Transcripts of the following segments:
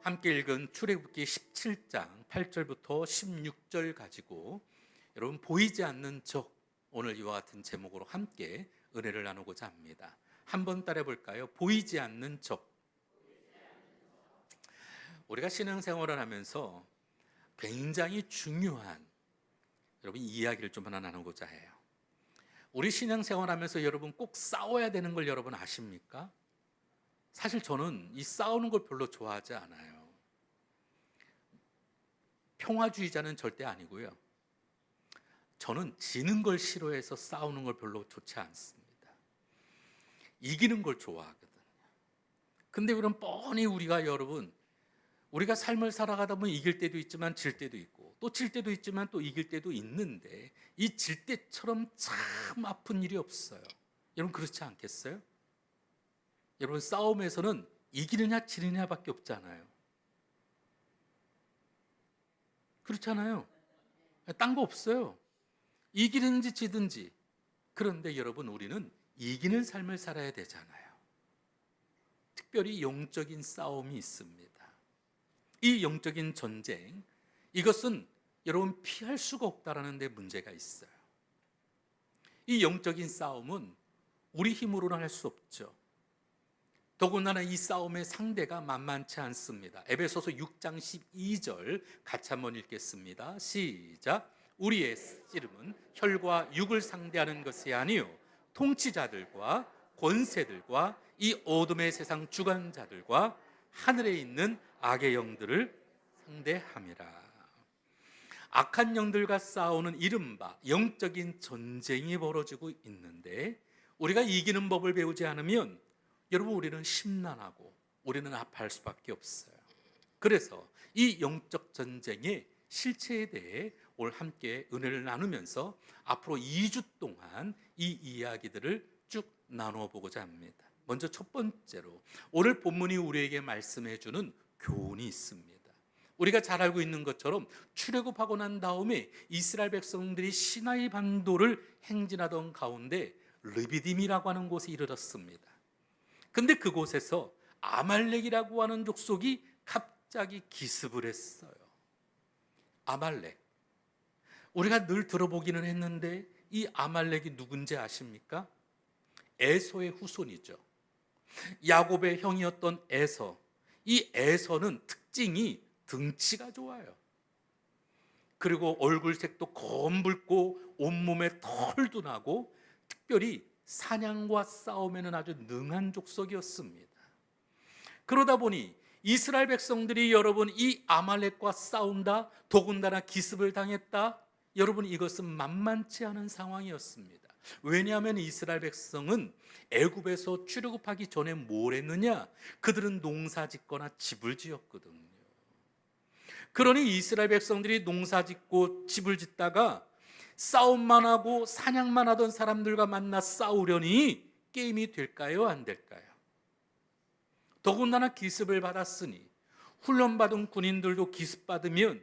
함께 읽은 출애굽기 17장 8절부터 16절 가지고 여러분 보이지 않는 적, 오늘 이와 같은 제목으로 함께 은혜를 나누고자 합니다. 한번 따라해 볼까요? 보이지 않는 적. 우리가 신앙생활을 하면서 굉장히 중요한 여러분 이야기를 좀 하나 나누고자 해요. 우리 신앙생활 하면서 여러분 꼭 싸워야 되는 걸 여러분 아십니까? 사실 저는 이 싸우는 걸 별로 좋아하지 않아요. 평화주의자는 절대 아니고요. 저는 지는 걸 싫어해서 싸우는 걸 별로 좋지 않습니다. 이기는 걸 좋아하거든요. 근데 그럼 뻔히 우리가 삶을 살아가다 보면 이길 때도 있지만 질 때도 있고 또 질 때도 있지만 또 이길 때도 있는데 이 질 때처럼 참 아픈 일이 없어요. 여러분 그렇지 않겠어요? 여러분 싸움에서는 이기느냐 지느냐밖에 없잖아요. 그렇잖아요. 딴 거 없어요. 이기든지 지든지. 그런데 여러분 우리는 이기는 삶을 살아야 되잖아요. 특별히 영적인 싸움이 있습니다. 이 영적인 전쟁, 이것은 여러분 피할 수가 없다라는 데 문제가 있어요. 이 영적인 싸움은 우리 힘으로는 할 수 없죠. 더군다나 이 싸움의 상대가 만만치 않습니다. 에베소서 6장 12절 같이 한번 읽겠습니다. 시작. 우리의 씨름은 혈과 육을 상대하는 것이 아니요 통치자들과 권세들과 이 어둠의 세상 주관자들과 하늘에 있는 악의 영들을 상대함이라. 악한 영들과 싸우는 이른바 영적인 전쟁이 벌어지고 있는데 우리가 이기는 법을 배우지 않으면 여러분 우리는 심란하고 우리는 아파할 수밖에 없어요. 그래서 이 영적 전쟁의 실체에 대해 오늘 함께 은혜를 나누면서 앞으로 2주 동안 이 이야기들을 쭉 나누어 보고자 합니다. 먼저 첫 번째로 오늘 본문이 우리에게 말씀해 주는 교훈이 있습니다. 우리가 잘 알고 있는 것처럼 출애굽하고 난 다음에 이스라엘 백성들이 시나이 반도를 행진하던 가운데 르비딤이라고 하는 곳에 이르렀습니다. 근데 그곳에서 아말렉이라고 하는 족속이 갑자기 기습을 했어요. 아말렉. 우리가 늘 들어보기는 했는데 이 아말렉이 누군지 아십니까? 에서의 후손이죠. 야곱의 형이었던 에서. 이 에서는 특징이 등치가 좋아요. 그리고 얼굴색도 검붉고 온몸에 털도 나고 특별히 사냥과 싸움에는 아주 능한 족속이었습니다. 그러다 보니 이스라엘 백성들이 여러분 이 아말렉과 싸운다, 더군다나 기습을 당했다, 여러분 이것은 만만치 않은 상황이었습니다. 왜냐하면 이스라엘 백성은 애굽에서 출애굽하기 전에 뭘 했느냐? 그들은 농사 짓거나 집을 지었거든요. 그러니 이스라엘 백성들이 농사 짓고 집을 짓다가 싸움만 하고 사냥만 하던 사람들과 만나 싸우려니 게임이 될까요? 안 될까요? 더군다나 기습을 받았으니 훈련받은 군인들도 기습받으면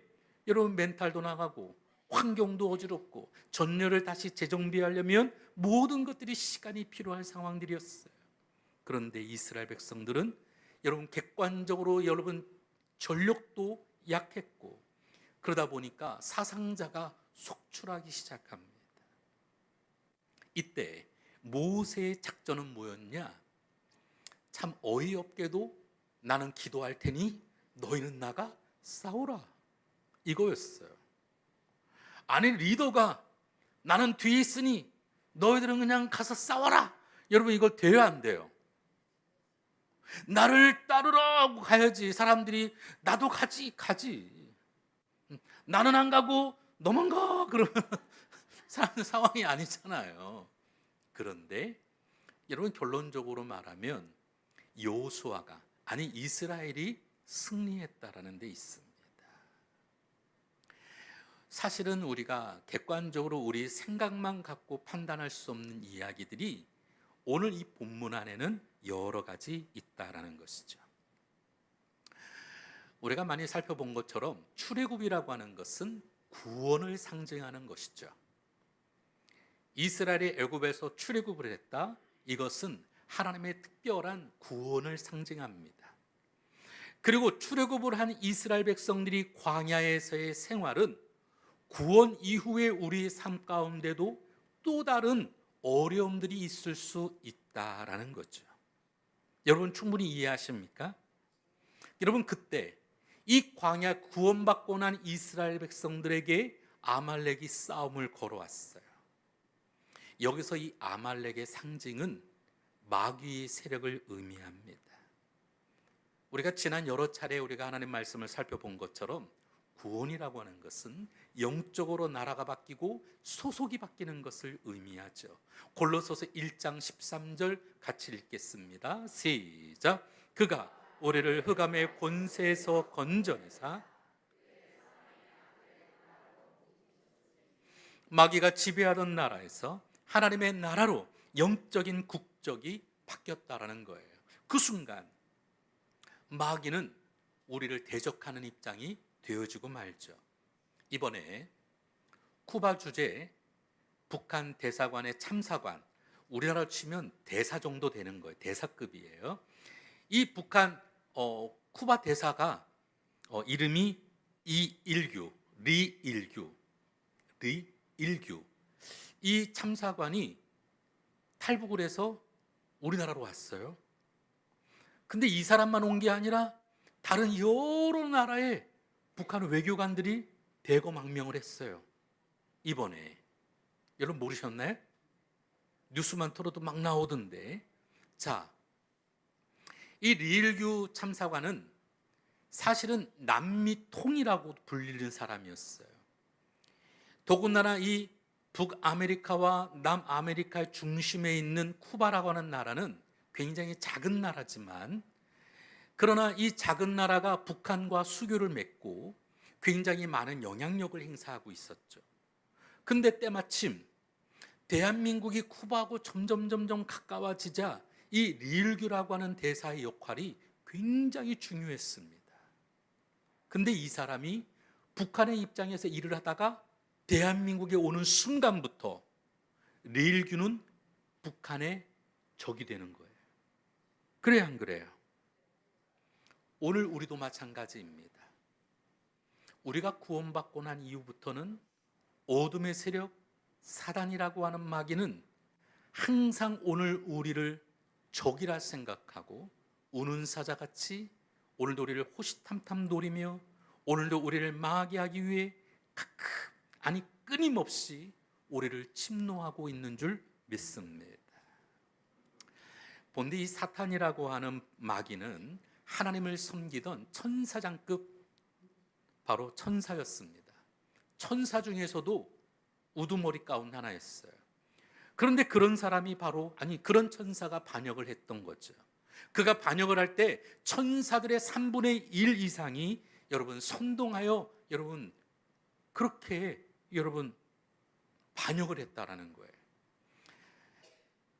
여러분 멘탈도 나가고 환경도 어지럽고 전열을 다시 재정비하려면 모든 것들이 시간이 필요한 상황들이었어요. 그런데 이스라엘 백성들은 여러분 객관적으로 여러분 전력도 약했고 그러다 보니까 사상자가 속출하기 시작합니다. 이때 모세의 작전은 뭐였냐? 참 어이없게도 나는 기도할 테니 너희는 나가 싸우라, 이거였어요. 아니 리더가 나는 뒤에 있으니 너희들은 그냥 가서 싸워라. 여러분 이거 돼요 안 돼요? 나를 따르라 하고 가야지. 사람들이 나도 가지. 나는 안 가고 너만 가 그러면 상황이 아니잖아요. 그런데 여러분 결론적으로 말하면 여호수아가 아니 이스라엘이 승리했다라는 데 있습니다. 사실은 우리가 객관적으로 우리 생각만 갖고 판단할 수 없는 이야기들이 오늘 이 본문 안에는 여러 가지 있다라는 것이죠. 우리가 많이 살펴본 것처럼 출애굽이라고 하는 것은 구원을 상징하는 것이죠. 이스라엘이 애굽에서 출애굽을 했다. 이것은 하나님의 특별한 구원을 상징합니다. 그리고 출애굽을 한 이스라엘 백성들이 광야에서의 생활은 구원 이후에 우리의 삶 가운데도 또 다른 어려움들이 있을 수 있다라는 거죠. 여러분 충분히 이해하십니까? 여러분 그때 이 광야 구원받고 난 이스라엘 백성들에게 아말렉이 싸움을 걸어왔어요. 여기서 이 아말렉의 상징은 마귀의 세력을 의미합니다. 우리가 지난 여러 차례 우리가 하나님 말씀을 살펴본 것처럼 구원이라고 하는 것은 영적으로 나라가 바뀌고 소속이 바뀌는 것을 의미하죠. 골로새서 1장 13절 같이 읽겠습니다. 시작. 그가 우리를 흑암의 권세에서 건져내사 마귀가 지배하던 나라에서 하나님의 나라로 영적인 국적이 바뀌었다라는 거예요. 그 순간 마귀는 우리를 대적하는 입장이 되어지고 말죠. 이번에 쿠바 주재 북한 대사관의 참사관, 우리나라로 치면 대사 정도 되는 거예요. 대사급이에요. 이 북한 쿠바 대사가 이름이 리일규. 이 참사관이 탈북을 해서 우리나라로 왔어요. 근데 이 사람만 온 게 아니라 다른 여러 나라의 북한 외교관들이 대거망명을 했어요. 이번에 여러분 모르셨나요? 뉴스만 틀어도 막 나오던데. 자, 이 리일규 참사관은 사실은 남미통이라고 불리는 사람이었어요. 더군다나 이 북아메리카와 남아메리카의 중심에 있는 쿠바라고 하는 나라는 굉장히 작은 나라지만, 그러나 이 작은 나라가 북한과 수교를 맺고 굉장히 많은 영향력을 행사하고 있었죠. 근데 때마침 대한민국이 쿠바하고 점점 가까워지자 이 리일규라고 하는 대사의 역할이 굉장히 중요했습니다. 근데 이 사람이 북한의 입장에서 일을 하다가 대한민국에 오는 순간부터 리일규는 북한의 적이 되는 거예요. 그래요, 안 그래요? 오늘 우리도 마찬가지입니다. 우리가 구원받고 난 이후부터는 어둠의 세력, 사단이라고 하는 마귀는 항상 오늘 우리를 적이라 생각하고 우는 사자같이 오늘도 우리를 호시탐탐 노리며 오늘도 우리를 망하게 하기 위해 끊임없이 우리를 침노하고 있는 줄 믿습니다. 본디 이 사탄이라고 하는 마귀는 하나님을 섬기던 천사장급 바로 천사였습니다. 천사 중에서도 우두머리 가운 하나였어요. 그런데 그런 사람이 그런 천사가 반역을 했던 거죠. 그가 반역을 할 때 천사들의 3분의 1 이상이 여러분 선동하여 그렇게 반역을 했다라는 거예요.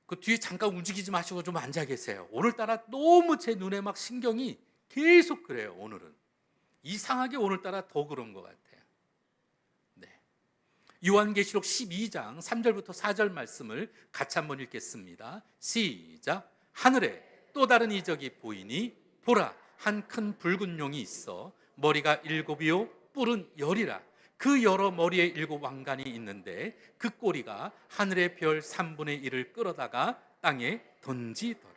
그 뒤에 잠깐 움직이지 마시고 좀 앉아 계세요. 오늘따라 너무 제 눈에 막 신경이 계속 그래요. 오늘은 이상하게 오늘따라 더 그런 것 같아요. 네. 요한계시록 12장 3절부터 4절 말씀을 같이 한번 읽겠습니다. 시작. 하늘에 또 다른 이적이 보이니 보라, 한 큰 붉은 용이 있어 머리가 7이요 뿔은 10이라. 그 여러 머리에 7 왕관이 있는데 그 꼬리가 하늘의 별 3분의 1을 끌어다가 땅에 던지더라.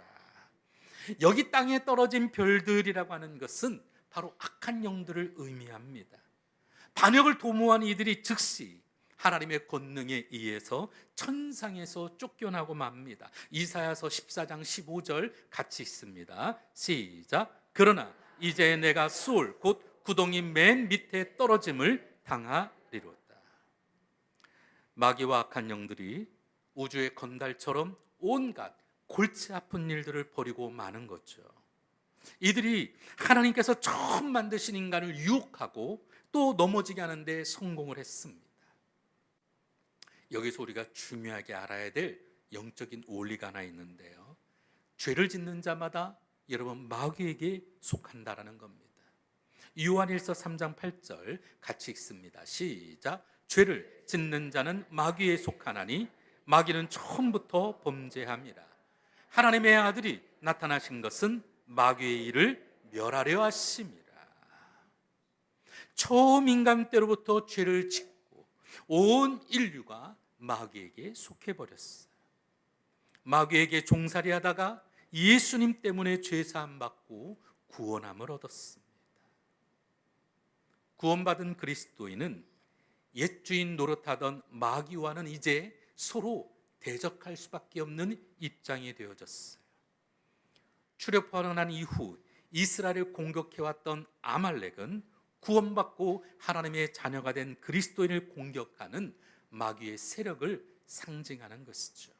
여기 땅에 떨어진 별들이라고 하는 것은 바로 악한 영들을 의미합니다. 반역을 도모한 이들이 즉시 하나님의 권능에 의해서 천상에서 쫓겨나고 맙니다. 이사야서 14장 15절 같이 있습니다. 시작. 그러나 이제 내가 수올 곧 구덩이 맨 밑에 떨어짐을 당하리로다. 마귀와 악한 영들이 우주의 건달처럼 온갖 골치 아픈 일들을 벌이고 마는 거죠. 이들이 하나님께서 처음 만드신 인간을 유혹하고 또 넘어지게 하는데 성공을 했습니다. 여기서 우리가 중요하게 알아야 될 영적인 원리가 하나 있는데요, 죄를 짓는 자마다 여러분 마귀에게 속한다라는 겁니다. 요한일서 3장 8절 같이 읽습니다. 시작. 죄를 짓는 자는 마귀에 속하나니 마귀는 처음부터 범죄함이라. 하나님의 아들이 나타나신 것은 마귀의 일을 멸하려 하심이라. 처음 인간 때로부터 죄를 짓고 온 인류가 마귀에게 속해버렸어요. 마귀에게 종살이하다가 예수님 때문에 죄사함 받고 구원함을 얻었습니다. 구원받은 그리스도인은 옛 주인 노릇하던 마귀와는 이제 서로 대적할 수밖에 없는 입장이 되어졌어요. 출애굽하고 난 이후 이스라엘을 공격해왔던 아말렉은 구원받고 하나님의 자녀가 된 그리스도인을 공격하는 마귀의 세력을 상징하는 것이죠.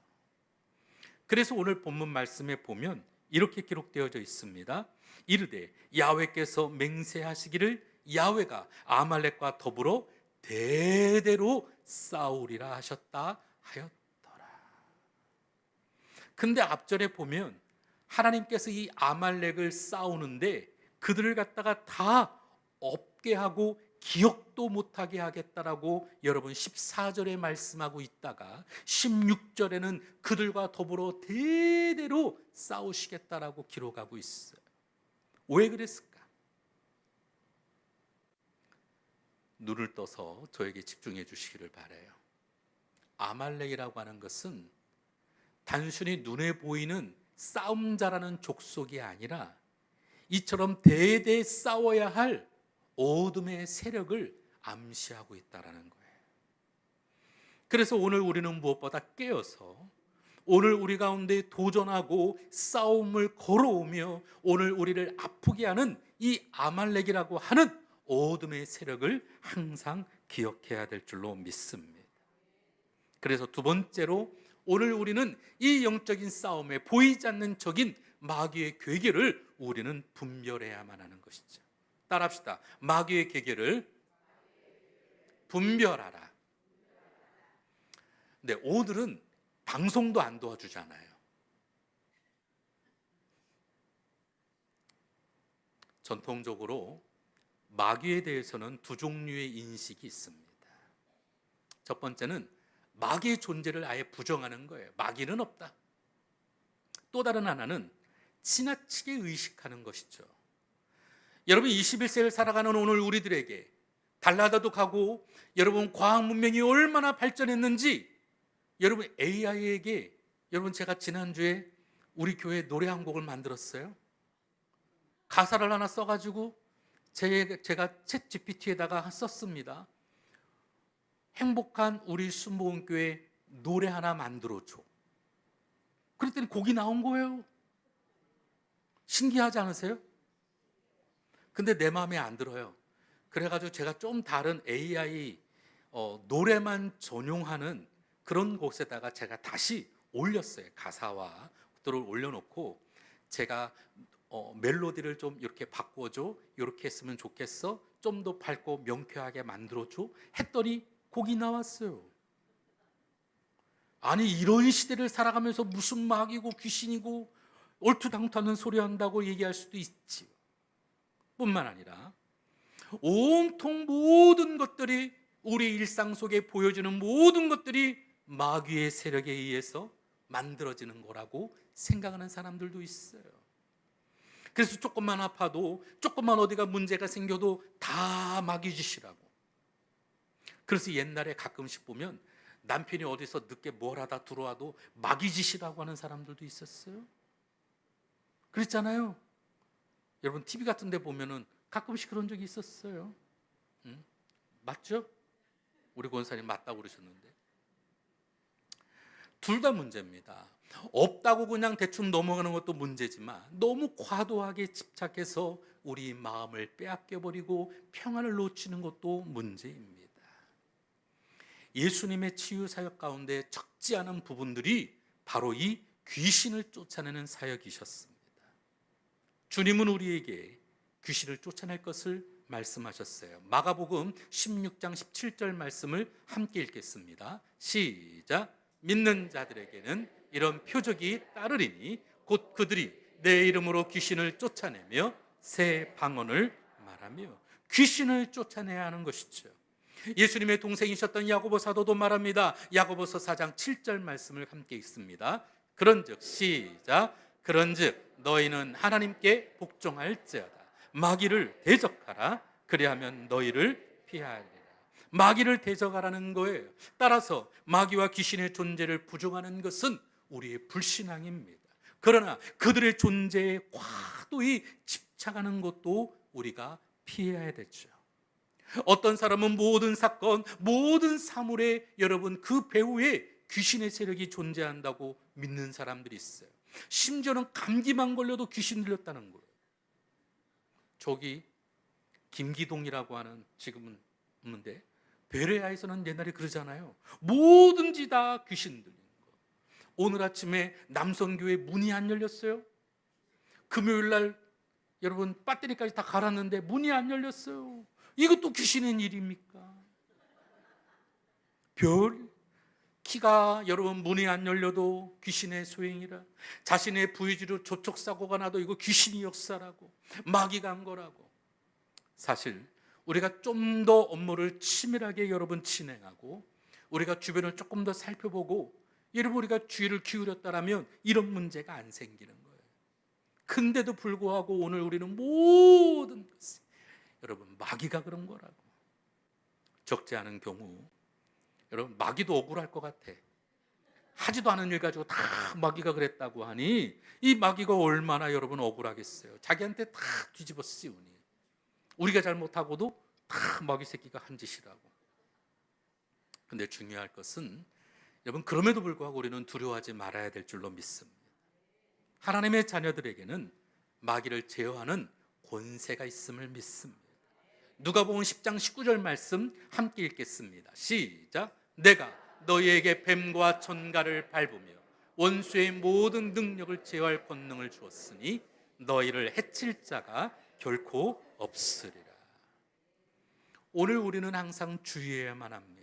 그래서 오늘 본문 말씀에 보면 이렇게 기록되어져 있습니다. 이르되 야훼께서 맹세하시기를 야훼가 아말렉과 더불어 대대로 싸우리라 하셨다 하였더라. 근데 앞절에 보면 하나님께서 이 아말렉을 싸우는데 그들을 갖다가 다 없게 하고 기억도 못하게 하겠다라고 여러분 14절에 말씀하고 있다가 16절에는 그들과 더불어 대대로 싸우시겠다라고 기록하고 있어요. 왜 그랬을까? 눈을 떠서 저에게 집중해 주시기를 바라요. 아말렉이라고 하는 것은 단순히 눈에 보이는 싸움자라는 족속이 아니라 이처럼 대대 싸워야 할 어둠의 세력을 암시하고 있다는 거예요. 그래서 오늘 우리는 무엇보다 깨어서 오늘 우리 가운데 도전하고 싸움을 걸어오며 오늘 우리를 아프게 하는 이 아말렉이라고 하는 어둠의 세력을 항상 기억해야 될 줄로 믿습니다. 그래서 두 번째로 오늘 우리는 이 영적인 싸움에 보이지 않는 적인 마귀의 괴계를 우리는 분별해야만 하는 것이죠. 따라합시다. 마귀의 괴계를 분별하라. 네, 오늘은 방송도 안 도와주잖아요. 전통적으로 마귀에 대해서는 두 종류의 인식이 있습니다. 첫 번째는 마귀의 존재를 아예 부정하는 거예요. 마귀는 없다. 또 다른 하나는 지나치게 의식하는 것이죠. 여러분 21세를 살아가는 오늘 우리들에게 달나라도 가고 여러분 과학 문명이 얼마나 발전했는지 여러분 AI에게 여러분 제가 지난주에 우리 교회 노래 한 곡을 만들었어요. 가사를 하나 써가지고 제가 챗 GPT에다가 썼습니다. 행복한 우리 순복음교회 노래 하나 만들어줘. 그랬더니 곡이 나온 거예요. 신기하지 않으세요? 근데 내 마음에 안 들어요. 그래가지고 제가 좀 다른 AI 노래만 전용하는 그런 곳에다가 제가 다시 올렸어요. 가사와 것들을 올려놓고 제가 멜로디를 좀 이렇게 바꿔줘, 이렇게 했으면 좋겠어, 좀 더 밝고 명쾌하게 만들어줘 했더니 곡이 나왔어요. 아니 이런 시대를 살아가면서 무슨 마귀고 귀신이고 얼토당토하는 소리 한다고 얘기할 수도 있지. 뿐만 아니라 온통 모든 것들이 우리 일상 속에 보여지는 모든 것들이 마귀의 세력에 의해서 만들어지는 거라고 생각하는 사람들도 있어요. 그래서 조금만 아파도 조금만 어디가 문제가 생겨도 다 마귀 짓이라고. 그래서 옛날에 가끔씩 보면 남편이 어디서 늦게 뭘 하다 들어와도 마귀 짓이라고 하는 사람들도 있었어요. 그랬잖아요. 여러분 TV 같은 데 보면은 가끔씩 그런 적이 있었어요. 응? 맞죠? 우리 권사님 맞다고 그러셨는데 둘 다 문제입니다. 없다고 그냥 대충 넘어가는 것도 문제지만 너무 과도하게 집착해서 우리 마음을 빼앗겨버리고 평안을 놓치는 것도 문제입니다. 예수님의 치유 사역 가운데 적지 않은 부분들이 바로 이 귀신을 쫓아내는 사역이셨습니다. 주님은 우리에게 귀신을 쫓아낼 것을 말씀하셨어요. 마가복음 16장 17절 말씀을 함께 읽겠습니다. 시작. 믿는 자들에게는 이런 표적이 따르리니 곧 그들이 내 이름으로 귀신을 쫓아내며 새 방언을 말하며. 귀신을 쫓아내야 하는 것이죠. 예수님의 동생이셨던 야고보 사도도 말합니다. 야고보서 4장 7절 말씀을 함께 읽습니다. 그런즉 시작. 그런즉 너희는 하나님께 복종할지어다. 마귀를 대적하라. 그리하면 너희를 피하리라. 마귀를 대적하라는 거예요. 따라서 마귀와 귀신의 존재를 부정하는 것은 우리의 불신앙입니다. 그러나 그들의 존재에 과도히 집착하는 것도 우리가 피해야 되죠. 어떤 사람은 모든 사건, 모든 사물에 여러분 그 배후에 귀신의 세력이 존재한다고 믿는 사람들이 있어요. 심지어는 감기만 걸려도 귀신 들렸다는 거예요. 저기 김기동이라고 하는, 지금은 없는데, 베레아에서는 옛날에 그러잖아요. 뭐든지 다 귀신 들리는 거. 오늘 아침에 남선교회 문이 안 열렸어요. 금요일 날 여러분 배터리까지 다 갈았는데 문이 안 열렸어요. 이것도 귀신의 일입니까? 키가 여러분 문이 안 열려도 귀신의 소행이라, 자신의 부유지로 조촉사고가 나도 이거 귀신이 역사라고, 마귀가 한 거라고. 사실 우리가 좀 더 업무를 치밀하게 여러분 진행하고, 우리가 주변을 조금 더 살펴보고, 여러분 우리가 주의를 기울였다라면 이런 문제가 안 생기는 거예요. 근데도 불구하고 오늘 우리는 모든 것이 여러분 마귀가 그런 거라고. 적지 않은 경우 여러분 마귀도 억울할 것 같아. 하지도 않은 일 가지고 다 마귀가 그랬다고 하니 이 마귀가 얼마나 여러분 억울하겠어요. 자기한테 다 뒤집어 씌우니. 우리가 잘못하고도 다 마귀 새끼가 한 짓이라고. 근데 중요할 것은 여러분 그럼에도 불구하고 우리는 두려워하지 말아야 될 줄로 믿습니다. 하나님의 자녀들에게는 마귀를 제어하는 권세가 있음을 믿습니다. 누가복음 10장 19절 말씀 함께 읽겠습니다. 시작. 내가 너희에게 뱀과 천가를 밟으며 원수의 모든 능력을 제어할 권능을 주었으니 너희를 해칠 자가 결코 없으리라. 오늘 우리는 항상 주의해야만 합니다.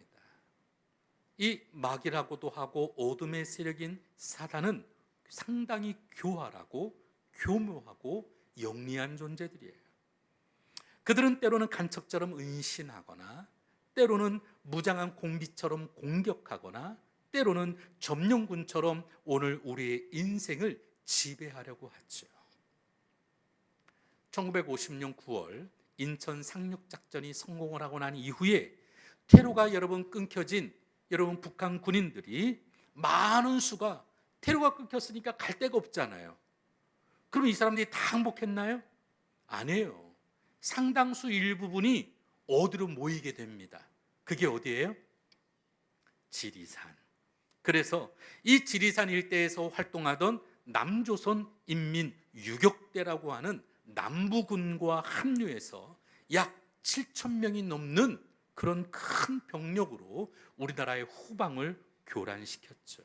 이 마귀라고도 하고 어둠의 세력인 사단은 상당히 교활하고 교묘하고 영리한 존재들이에요. 그들은 때로는 간척처럼 은신하거나, 때로는 무장한 공비처럼 공격하거나, 때로는 점령군처럼 오늘 우리의 인생을 지배하려고 하죠. 1950년 9월 인천 상륙작전이 성공을 하고 난 이후에 퇴로가 여러분 끊겨진 여러분 북한 군인들이 많은 수가, 퇴로가 끊겼으니까 갈 데가 없잖아요. 그럼 이 사람들이 다 항복했나요? 아니에요. 상당수 일부분이 어디로 모이게 됩니다. 그게 어디예요? 지리산. 그래서 이 지리산 일대에서 활동하던 남조선 인민유격대라고 하는 남부군과 합류해서 약 7,000명이 넘는 그런 큰 병력으로 우리나라의 후방을 교란시켰죠.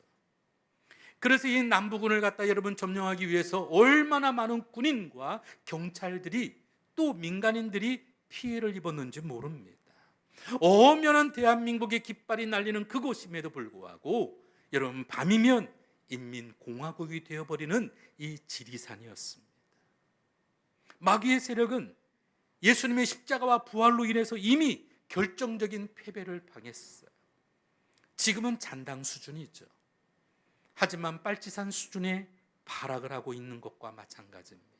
그래서 이 남부군을 갖다 여러분 점령하기 위해서 얼마나 많은 군인과 경찰들이 또 민간인들이 피해를 입었는지 모릅니다. 엄연한 대한민국의 깃발이 날리는 그곳임에도 불구하고 여러분 밤이면 인민공화국이 되어버리는 이 지리산이었습니다. 마귀의 세력은 예수님의 십자가와 부활로 인해서 이미 결정적인 패배를 당했어요. 지금은 잔당 수준이죠. 하지만 빨치산 수준의 발악을 하고 있는 것과 마찬가지입니다.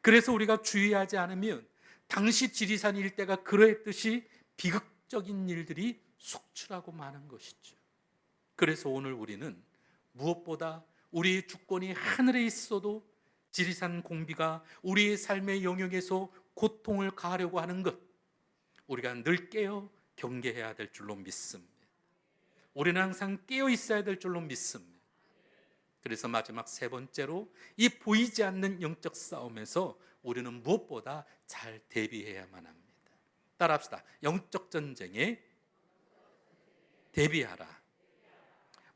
그래서 우리가 주의하지 않으면 당시 지리산 일대가 그러했듯이 비극적인 일들이 속출하고 마는 것이죠. 그래서 오늘 우리는 무엇보다 우리의 주권이 하늘에 있어도 지리산 공비가 우리의 삶의 영역에서 고통을 가하려고 하는 것, 우리가 늘 깨어 경계해야 될 줄로 믿습니다. 우리는 항상 깨어 있어야 될 줄로 믿습니다. 그래서 마지막 세 번째로 이 보이지 않는 영적 싸움에서 우리는 무엇보다 잘 대비해야만 합니다. 따라합시다. 영적 전쟁에 대비하라.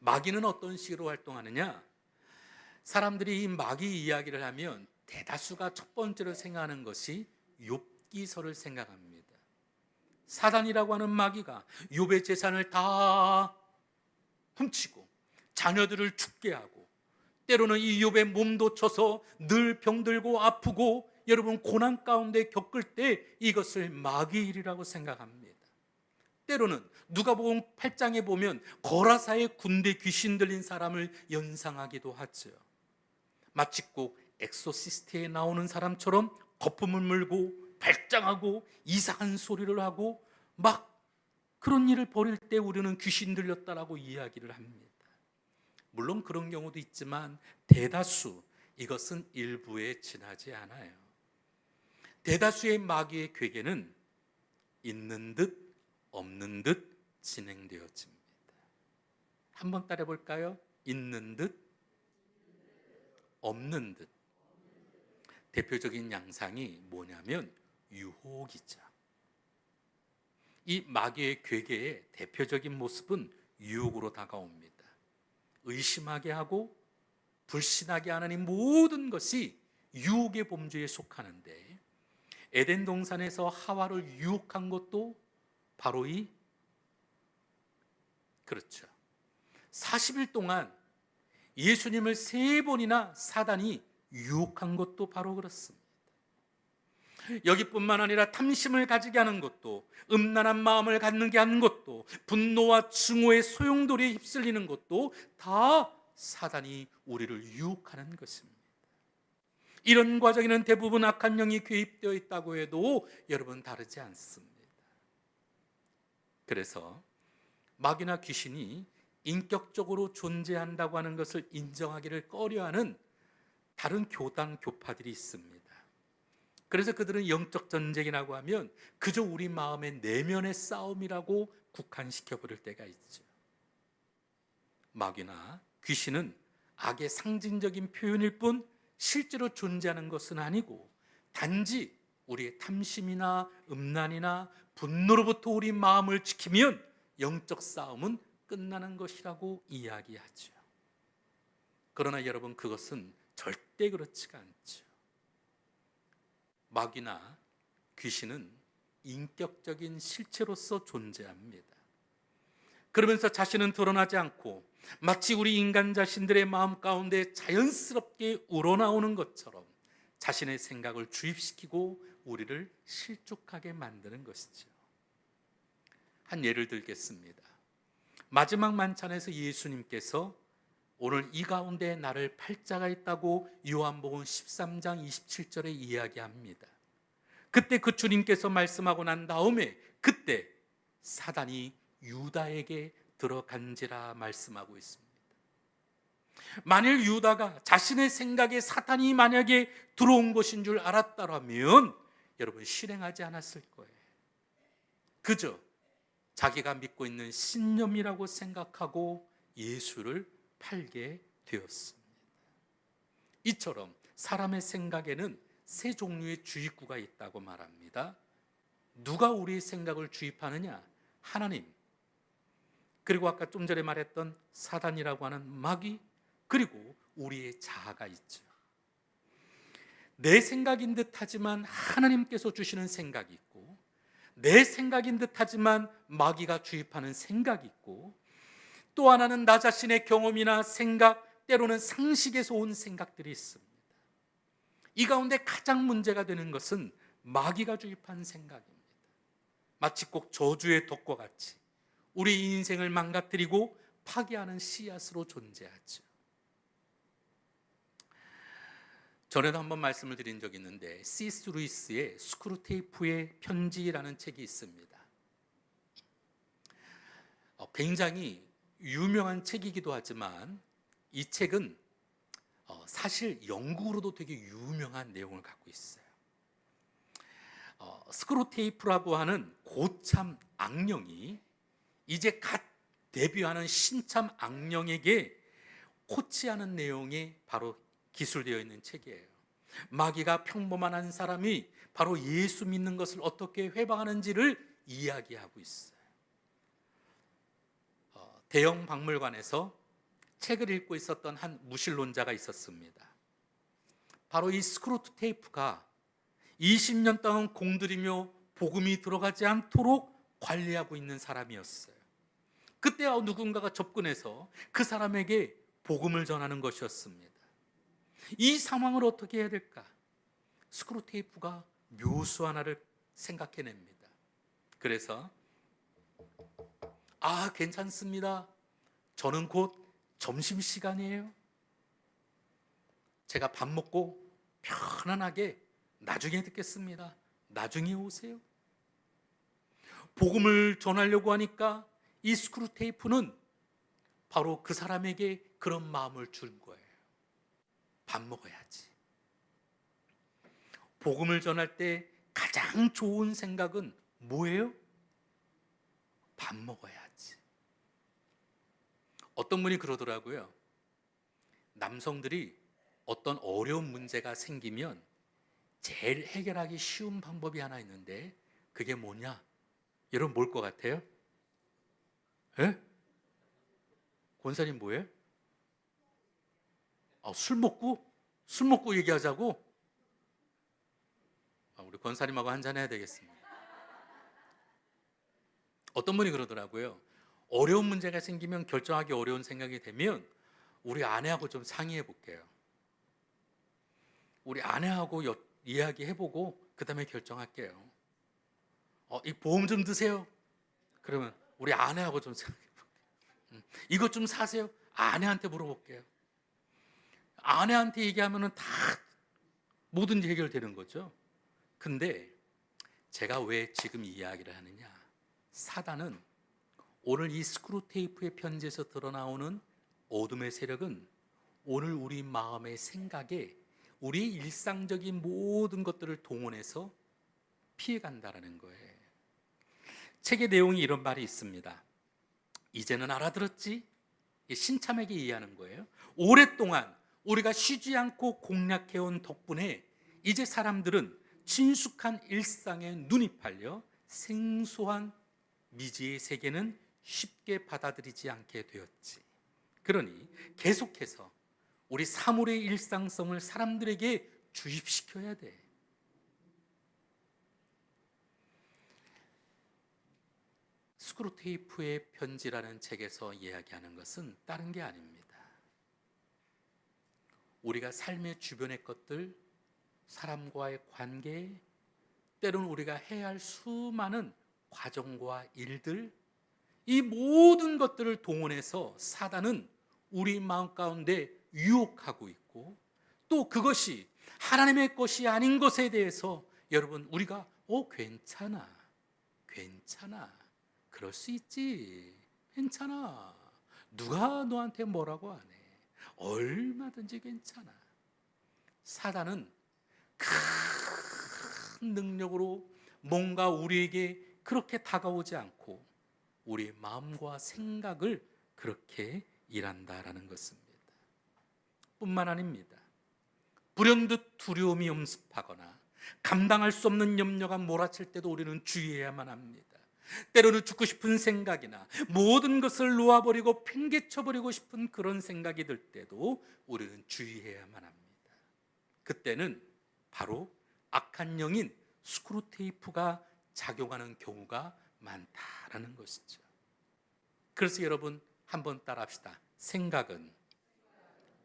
마귀는 어떤 식으로 활동하느냐? 사람들이 이 마귀 이야기를 하면 대다수가 첫 번째로 생각하는 것이 욥기서를 생각합니다. 사단이라고 하는 마귀가 욥의 재산을 다 훔치고 자녀들을 죽게 하고, 때로는 이 욥의 몸도 쳐서 늘 병들고 아프고 여러분 고난 가운데 겪을 때 이것을 마귀 일이라고 생각합니다. 때로는 누가복음 8장에 보면 거라사의 군대 귀신 들린 사람을 연상하기도 하죠. 마치 꼭 엑소시스트에 나오는 사람처럼 거품을 물고 발장하고 이상한 소리를 하고 막 그런 일을 벌일 때 우리는 귀신 들렸다라고 이야기를 합니다. 물론 그런 경우도 있지만 대다수 이것은 일부에 지나지 않아요. 대다수의 마귀의 괴계는 있는 듯 없는 듯 진행되어집니다. 한번 따라해 볼까요? 있는 듯 없는 듯. 대표적인 양상이 뭐냐면 유혹이죠. 이 마귀의 괴계의 대표적인 모습은 유혹으로 다가옵니다. 의심하게 하고 불신하게 하는 이 모든 것이 유혹의 범주에 속하는데, 에덴 동산에서 하와를 유혹한 것도 바로 그렇죠. 40일 동안 예수님을 3번이나 사단이 유혹한 것도 바로 그렇습니다. 여기뿐만 아니라 탐심을 가지게 하는 것도, 음란한 마음을 갖게 하는 것도, 분노와 증오의 소용돌이에 휩쓸리는 것도 다 사단이 우리를 유혹하는 것입니다. 이런 과정에는 대부분 악한 영이 개입되어 있다고 해도 여러분 다르지 않습니다. 그래서 마귀나 귀신이 인격적으로 존재한다고 하는 것을 인정하기를 꺼려하는 다른 교단, 교파들이 있습니다. 그래서 그들은 영적 전쟁이라고 하면 그저 우리 마음의 내면의 싸움이라고 국한시켜 버릴 때가 있죠. 마귀나 귀신은 악의 상징적인 표현일 뿐 실제로 존재하는 것은 아니고, 단지 우리의 탐심이나 음란이나 분노로부터 우리 마음을 지키면 영적 싸움은 끝나는 것이라고 이야기하죠. 그러나 여러분, 그것은 절대 그렇지가 않죠. 마귀나 귀신은 인격적인 실체로서 존재합니다. 그러면서 자신은 드러나지 않고 마치 우리 인간 자신들의 마음 가운데 자연스럽게 우러나오는 것처럼 자신의 생각을 주입시키고 우리를 실족하게 만드는 것이죠. 한 예를 들겠습니다. 마지막 만찬에서 예수님께서 오늘 이 가운데 나를 팔자가 있다고 요한복음 13장 27절에 이야기합니다. 그때 그 주님께서 말씀하고 난 다음에 그때 사단이 유다에게 들어간지라 말씀하고 있습니다. 만일 유다가 자신의 생각에 사탄이 만약에 들어온 것인 줄 알았다면 여러분 실행하지 않았을 거예요. 그저 자기가 믿고 있는 신념이라고 생각하고 예수를 팔게 되었습니다. 이처럼 사람의 생각에는 세 종류의 주입구가 있다고 말합니다. 누가 우리의 생각을 주입하느냐? 하나님, 그리고 아까 좀 전에 말했던 사단이라고 하는 마귀, 그리고 우리의 자아가 있죠. 내 생각인 듯 하지만 하나님께서 주시는 생각이 있고, 내 생각인 듯 하지만 마귀가 주입하는 생각이 있고, 또 하나는 나 자신의 경험이나 생각, 때로는 상식에서 온 생각들이 있습니다. 이 가운데 가장 문제가 되는 것은 마귀가 주입한 생각입니다. 마치 꼭 저주의 덕과 같이 우리 인생을 망가뜨리고 파괴하는 씨앗으로 존재하죠. 전에도 한번 말씀을 드린 적이 있는데, C.S. 루이스의 스크루테이프의 편지라는 책이 있습니다. 굉장히 유명한 책이기도 하지만 이 책은 사실 영국으로도 되게 유명한 내용을 갖고 있어요. 스크루테이프라고 하는 고참 악령이 이제 갓 데뷔하는 신참 악령에게 코치하는 내용이 바로 기술되어 있는 책이에요. 마귀가 평범한 한 사람이 바로 예수 믿는 것을 어떻게 회방하는지를 이야기하고 있어요. 대형 박물관에서 책을 읽고 있었던 한 무신론자가 있었습니다. 바로 이 스크루테이프가 20년 동안 공들이며 복음이 들어가지 않도록 관리하고 있는 사람이었어요. 그때 누군가가 접근해서 그 사람에게 복음을 전하는 것이었습니다. 이 상황을 어떻게 해야 될까? 스크루테이프가 묘수 하나를 생각해냅니다. 그래서 괜찮습니다. 저는 곧 점심시간이에요. 제가 밥 먹고 편안하게 나중에 듣겠습니다. 나중에 오세요. 복음을 전하려고 하니까 이 스크루테이프는 바로 그 사람에게 그런 마음을 준 거예요. 밥 먹어야지. 복음을 전할 때 가장 좋은 생각은 뭐예요? 밥 먹어야지. 어떤 분이 그러더라고요. 남성들이 어떤 어려운 문제가 생기면 제일 해결하기 쉬운 방법이 하나 있는데 그게 뭐냐? 여러분 뭘 것 같아요? 예? 권사님 뭐예요? 술 먹고 얘기하자고? 우리 권사님하고 한잔 해야 되겠습니다. 어떤 분이 그러더라고요. 어려운 문제가 생기면, 결정하기 어려운 생각이 되면 우리 아내하고 좀 상의해 볼게요. 우리 아내하고 이야기해보고 그 다음에 결정할게요. 이 보험 좀 드세요. 그러면 우리 아내하고 좀 생각해볼게요. 이것 좀 사세요. 아내한테 물어볼게요. 아내한테 얘기하면 다 뭐든지 해결되는 거죠. 근데 제가 왜 지금 이 이야기를 하느냐? 사단은 오늘 이 스크루테이프의 편지에서 드러나오는 어둠의 세력은 오늘 우리 마음의 생각에 우리 일상적인 모든 것들을 동원해서 피해간다라는 거예요. 책의 내용이 이런 말이 있습니다. 이제는 알아들었지? 신참에게 이해하는 거예요. 오랫동안 우리가 쉬지 않고 공략해온 덕분에 이제 사람들은 친숙한 일상에 눈이 팔려 생소한 미지의 세계는 쉽게 받아들이지 않게 되었지. 그러니 계속해서 우리 사물의 일상성을 사람들에게 주입시켜야 돼. 스크루테이프의 편지라는 책에서 이야기하는 것은 다른 게 아닙니다. 우리가 삶의 주변의 것들, 사람과의 관계, 때로는 우리가 해야 할 수많은 과정과 일들, 이 모든 것들을 동원해서 사단은 우리 마음 가운데 유혹하고 있고, 또 그것이 하나님의 것이 아닌 것에 대해서 여러분 우리가 괜찮아 그럴 수 있지, 괜찮아, 누가 너한테 뭐라고 안 해, 얼마든지 괜찮아. 사단은 큰 능력으로 뭔가 우리에게 그렇게 다가오지 않고 우리의 마음과 생각을 그렇게 일한다라는 것입니다. 뿐만 아닙니다. 불현듯 두려움이 엄습하거나 감당할 수 없는 염려가 몰아칠 때도 우리는 주의해야만 합니다. 때로는 죽고 싶은 생각이나 모든 것을 놓아버리고 팽개쳐버리고 싶은 그런 생각이 들 때도 우리는 주의해야만 합니다. 그때는 바로 악한 영인 스크루테이프가 작용하는 경우가 많다라는 것이죠. 그래서 여러분 한번 따라합시다. 생각은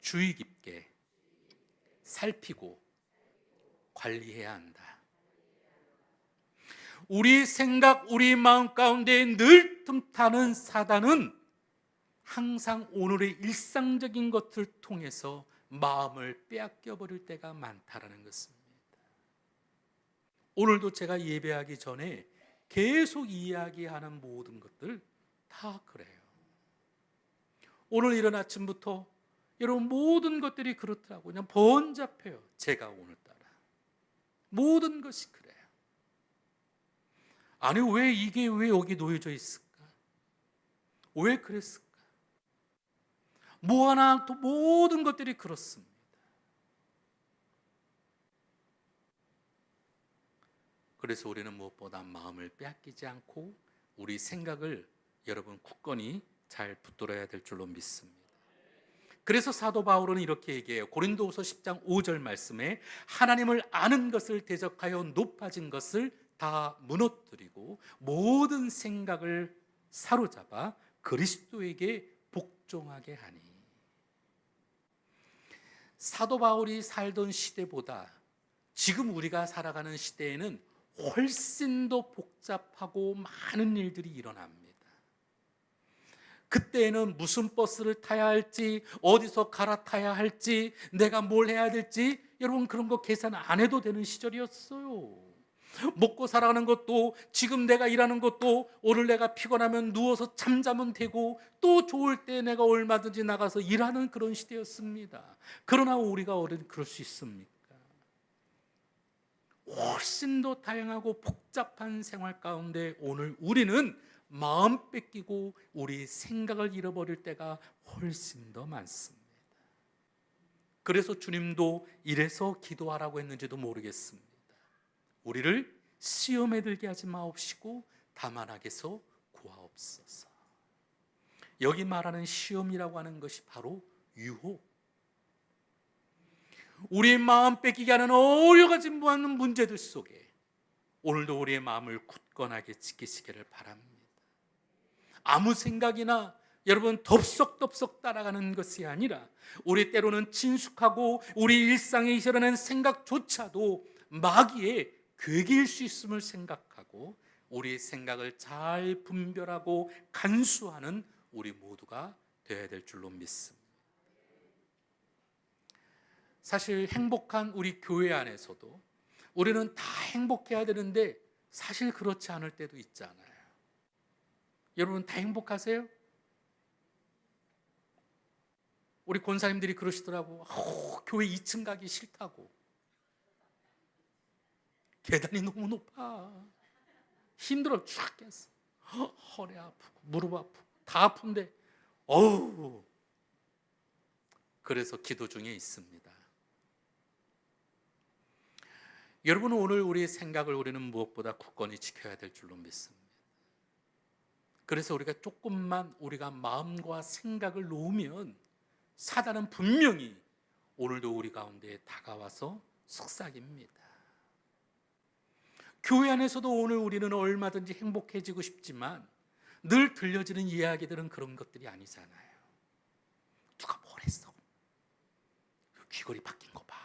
주의 깊게 살피고 관리해야 한다. 우리 생각, 우리 마음 가운데 늘 틈타는 사단은 항상 오늘의 일상적인 것을 통해서 마음을 빼앗겨 버릴 때가 많다라는 것입니다. 오늘도 제가 예배하기 전에 계속 이야기하는 모든 것들 다 그래요. 오늘 이른 아침부터 여러분 모든 것들이 그렇더라고요. 그냥 번잡해요. 제가 오늘따라 모든 것이 그래요. 아니 이게 왜 여기 놓여져 있을까? 왜 그랬을까? 뭐 하나 또 모든 것들이 그렇습니다. 그래서 우리는 무엇보다 마음을 빼앗기지 않고 우리 생각을 여러분 굳건히 잘 붙들어야 될 줄로 믿습니다. 그래서 사도 바울은 이렇게 얘기해요. 고린도후서 10장 5절 말씀에 하나님을 아는 것을 대적하여 높아진 것을 다 무너뜨리고 모든 생각을 사로잡아 그리스도에게 복종하게 하니. 사도 바울이 살던 시대보다 지금 우리가 살아가는 시대에는 훨씬 더 복잡하고 많은 일들이 일어납니다. 그때에는 무슨 버스를 타야 할지, 어디서 갈아타야 할지, 내가 뭘 해야 될지 여러분 그런 거 계산 안 해도 되는 시절이었어요. 먹고 살아가는 것도, 지금 내가 일하는 것도, 오늘 내가 피곤하면 누워서 잠자면 되고, 또 좋을 때 내가 얼마든지 나가서 일하는 그런 시대였습니다. 그러나 우리가 어른 그럴 수 있습니까? 훨씬 더 다양하고 복잡한 생활 가운데 오늘 우리는 마음 뺏기고 우리 생각을 잃어버릴 때가 훨씬 더 많습니다. 그래서 주님도 이래서 기도하라고 했는지도 모르겠습니다. 우리를 시험에 들게 하지 마옵시고 다만 악에서 구하옵소서. 여기 말하는 시험이라고 하는 것이 바로 유혹, 우리의 마음 뺏기게 하는 여러 가지 무한 문제들 속에 오늘도 우리의 마음을 굳건하게 지키시기를 바랍니다. 아무 생각이나 여러분 덥석덥석 따라가는 것이 아니라, 우리 때로는 친숙하고 우리 일상에 일어나는 생각조차도 마귀의 괴기일 수 있음을 생각하고 우리의 생각을 잘 분별하고 간수하는 우리 모두가 되어야 될 줄로 믿습니다. 사실 행복한 우리 교회 안에서도 우리는 다 행복해야 되는데 사실 그렇지 않을 때도 있잖아요. 여러분 다 행복하세요? 우리 권사님들이 그러시더라고. 교회 2층 가기 싫다고. 계단이 너무 높아. 힘들어 죽겠어. 허리 아프고 무릎 아프고 다 아픈데 어우. 그래서 기도 중에 있습니다. 여러분 오늘 우리의 생각을 우리는 무엇보다 굳건히 지켜야 될 줄로 믿습니다. 그래서 우리가 조금만 우리가 마음과 생각을 놓으면 사단은 분명히 오늘도 우리 가운데 다가와서 속삭입니다. 교회 안에서도 오늘 우리는 얼마든지 행복해지고 싶지만 늘 들려지는 이야기들은 그런 것들이 아니잖아요. 누가 뭘 했어? 귀걸이 바뀐 거 봐.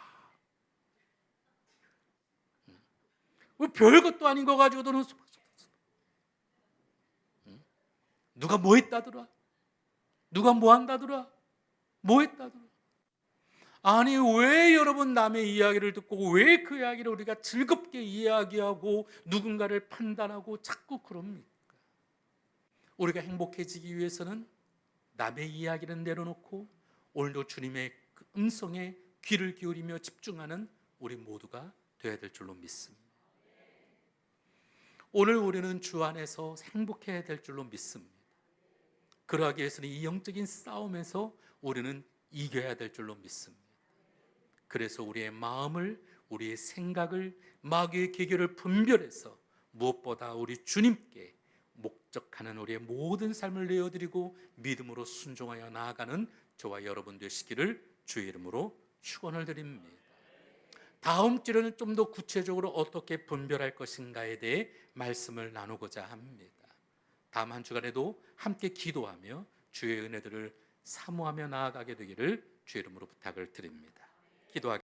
왜 별것도 아닌 거 가지고 너는 누가 뭐 했다더라? 누가 뭐 한다더라? 뭐 했다더라? 아니 왜 여러분 남의 이야기를 듣고 왜 그 이야기를 우리가 즐겁게 이야기하고 누군가를 판단하고 자꾸 그럽니까? 우리가 행복해지기 위해서는 남의 이야기는 내려놓고 오늘도 주님의 그 음성에 귀를 기울이며 집중하는 우리 모두가 되어야 될 줄로 믿습니다. 오늘 우리는 주 안에서 행복해야 될 줄로 믿습니다. 그러하기 위해서는 이 영적인 싸움에서 우리는 이겨야 될 줄로 믿습니다. 그래서 우리의 마음을, 우리의 생각을, 마귀의 계교를 분별해서 무엇보다 우리 주님께 목적하는 우리의 모든 삶을 내어드리고 믿음으로 순종하여 나아가는 저와 여러분 되시기를 주의 이름으로 축원을 드립니다. 다음 주에는 좀 더 구체적으로 어떻게 분별할 것인가에 대해 말씀을 나누고자 합니다. 다음 한 주간에도 함께 기도하며 주의 은혜들을 사모하며 나아가게 되기를 주의 이름으로 부탁을 드립니다. 기도하겠습니다.